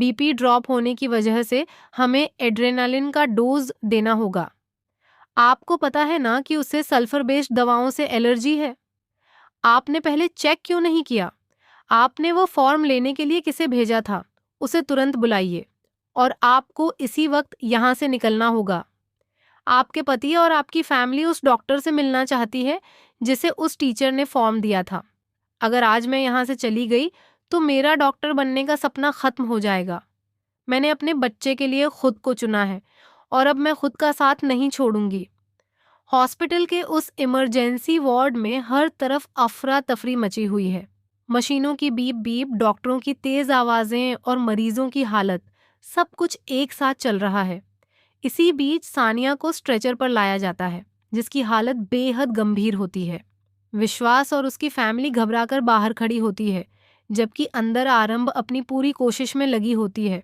BP drop होने की वजह से हमें एड्रेनालिन का डोज देना होगा। आपको पता है ना कि उसे सल्फर बेस्ड दवाओं से एलर्जी है। आपने पहले चेक क्यों नहीं किया? आपने वो फॉर्म लेने के लिए किसे भेजा था? उसे तुरंत बुलाइए और आपको इसी वक्त यहाँ से निकलना होगा। आपके पति और आपकी फैमिली उस डॉक्टर से मिलना चाहती है जिसे उस टीचर ने फॉर्म दिया था। अगर आज मैं यहाँ से चली गई तो मेरा डॉक्टर बनने का सपना खत्म हो जाएगा। मैंने अपने बच्चे के लिए खुद को चुना है और अब मैं खुद का साथ नहीं छोड़ूंगी। हॉस्पिटल के उस इमरजेंसी वार्ड में हर तरफ अफरा तफरी मची हुई है। मशीनों की बीप बीप, डॉक्टरों की तेज आवाजें और मरीजों की हालत, सब कुछ एक साथ चल रहा है। इसी बीच सानिया को स्ट्रेचर पर लाया जाता है, जिसकी हालत बेहद गंभीर होती है। विश्वास और उसकी फैमिली घबराकर बाहर खड़ी होती है, जबकि अंदर आरंभ अपनी पूरी कोशिश में लगी होती है।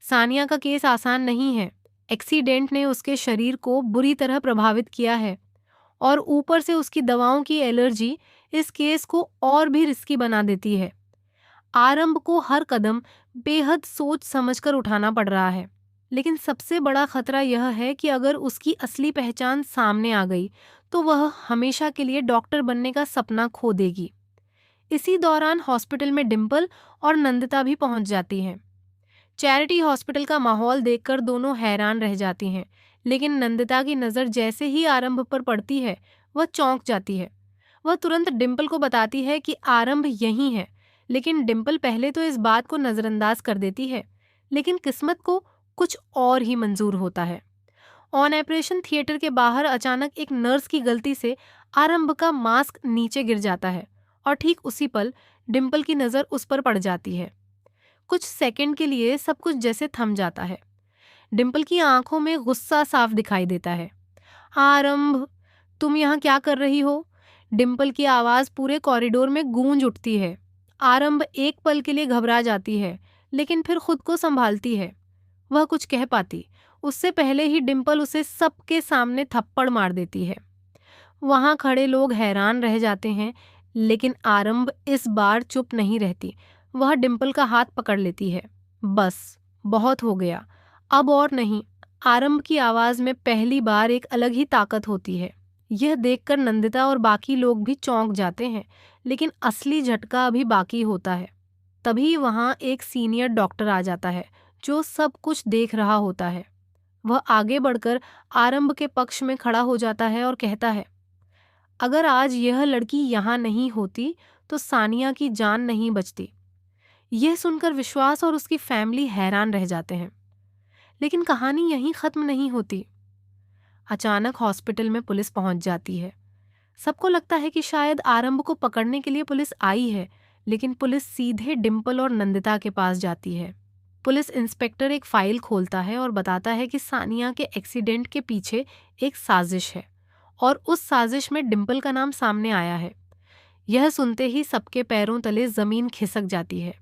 सानिया का केस आसान नहीं है। एक्सीडेंट ने उसके शरीर को बुरी तरह प्रभावित किया है और ऊपर से उसकी दवाओं की एलर्जी इस केस को और भी रिस्की बना देती है। आरंभ को हर कदम बेहद सोच समझकर उठाना पड़ रहा है, लेकिन सबसे बड़ा खतरा यह है कि अगर उसकी असली पहचान सामने आ गई तो वह हमेशा के लिए डॉक्टर बनने का सपना खो देगी। इसी दौरान हॉस्पिटल में डिम्पल और नंदिता भी पहुंच जाती हैं। चैरिटी हॉस्पिटल का माहौल देखकर दोनों हैरान रह जाती हैं, लेकिन नंदिता की नज़र जैसे ही आरंभ पर पड़ती है, वह चौंक जाती है। वह तुरंत डिम्पल को बताती है कि आरंभ यहीं है, लेकिन डिम्पल पहले तो इस बात को नज़रअंदाज कर देती है, लेकिन किस्मत को कुछ और ही मंजूर होता है। ऑन ऑपरेशन थिएटर के बाहर अचानक एक नर्स की गलती से आरंभ का मास्क नीचे गिर जाता है और ठीक उसी पल डिम्पल की नज़र उस पर पड़ जाती है। कुछ सेकंड के लिए सब कुछ जैसे थम जाता है। डिम्पल की आंखों में गुस्सा साफ दिखाई देता है। आरंभ, तुम यहाँ क्या कर रही हो? डिम्पल की आवाज पूरे कॉरिडोर में गूंज उठती है। आरंभ एक पल के लिए घबरा जाती है, लेकिन फिर खुद को संभालती है। वह कुछ कह पाती उससे पहले ही डिम्पल उसे सबके सामने थप्पड़ मार देती है। वहां खड़े लोग हैरान रह जाते हैं, लेकिन आरंभ इस बार चुप नहीं रहती। वह डिम्पल का हाथ पकड़ लेती है। बस, बहुत हो गया, अब और नहीं। आरंभ की आवाज में पहली बार एक अलग ही ताकत होती है। यह देखकर नंदिता और बाकी लोग भी चौंक जाते हैं, लेकिन असली झटका अभी बाकी होता है। तभी वहां एक सीनियर डॉक्टर आ जाता है, जो सब कुछ देख रहा होता है। वह आगे बढ़कर आरंभ के पक्ष में खड़ा हो जाता है और कहता है, अगर आज यह लड़की यहाँ नहीं होती तो सानिया की जान नहीं बचती। यह सुनकर विश्वास और उसकी फैमिली हैरान रह जाते हैं, लेकिन कहानी यहीं खत्म नहीं होती। अचानक हॉस्पिटल में पुलिस पहुंच जाती है। सबको लगता है कि शायद आरंभ को पकड़ने के लिए पुलिस आई है, लेकिन पुलिस सीधे डिम्पल और नंदिता के पास जाती है। पुलिस इंस्पेक्टर एक फाइल खोलता है और बताता है कि सानिया के एक्सीडेंट के पीछे एक साजिश है और उस साजिश में डिम्पल का नाम सामने आया है। यह सुनते ही सबके पैरों तले जमीन खिसक जाती है।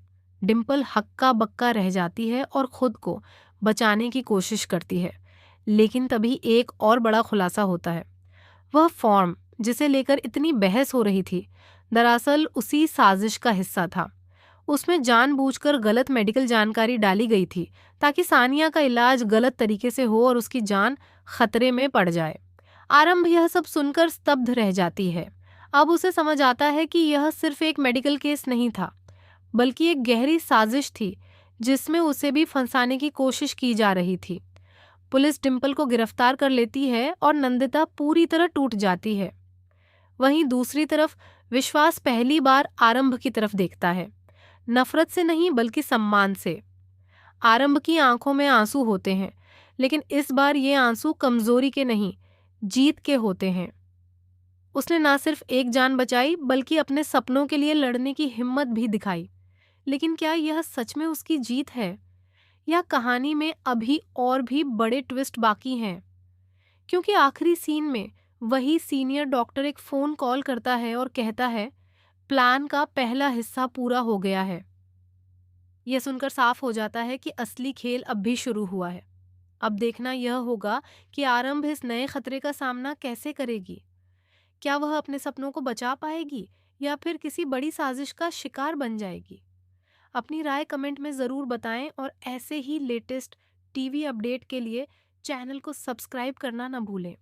डिम्पल हक्का बक्का रह जाती है और खुद को बचाने की कोशिश करती है, लेकिन तभी एक और बड़ा खुलासा होता है। वह फॉर्म जिसे लेकर इतनी बहस हो रही थी, दरअसल उसी साजिश का हिस्सा था। उसमें जानबूझकर गलत मेडिकल जानकारी डाली गई थी ताकि सानिया का इलाज गलत तरीके से हो और उसकी जान खतरे में पड़ जाए। आरंभ यह सब सुनकर स्तब्ध रह जाती है। अब उसे समझ आता है कि यह सिर्फ एक मेडिकल केस नहीं था, बल्कि एक गहरी साजिश थी जिसमें उसे भी फंसाने की कोशिश की जा रही थी। पुलिस डिम्पल को गिरफ्तार कर लेती है और नंदिता पूरी तरह टूट जाती है। वहीं दूसरी तरफ विश्वास पहली बार आरंभ की तरफ देखता है, नफरत से नहीं बल्कि सम्मान से। आरंभ की आंखों में आंसू होते हैं, लेकिन इस बार ये आंसू कमजोरी के नहीं, जीत के होते हैं। उसने ना सिर्फ एक जान बचाई बल्कि अपने सपनों के लिए लड़ने की हिम्मत भी दिखाई। लेकिन क्या यह सच में उसकी जीत है, या कहानी में अभी और भी बड़े ट्विस्ट बाकी हैं? क्योंकि आखिरी सीन में वही सीनियर डॉक्टर एक फोन कॉल करता है और कहता है, प्लान का पहला हिस्सा पूरा हो गया है। यह सुनकर साफ हो जाता है कि असली खेल अब भी शुरू हुआ है। अब देखना यह होगा कि आरंभ इस नए खतरे का सामना कैसे करेगी। क्या वह अपने सपनों को बचा पाएगी या फिर किसी बड़ी साजिश का शिकार बन जाएगी? अपनी राय कमेंट में ज़रूर बताएं और ऐसे ही लेटेस्ट टीवी अपडेट के लिए चैनल को सब्सक्राइब करना ना भूलें।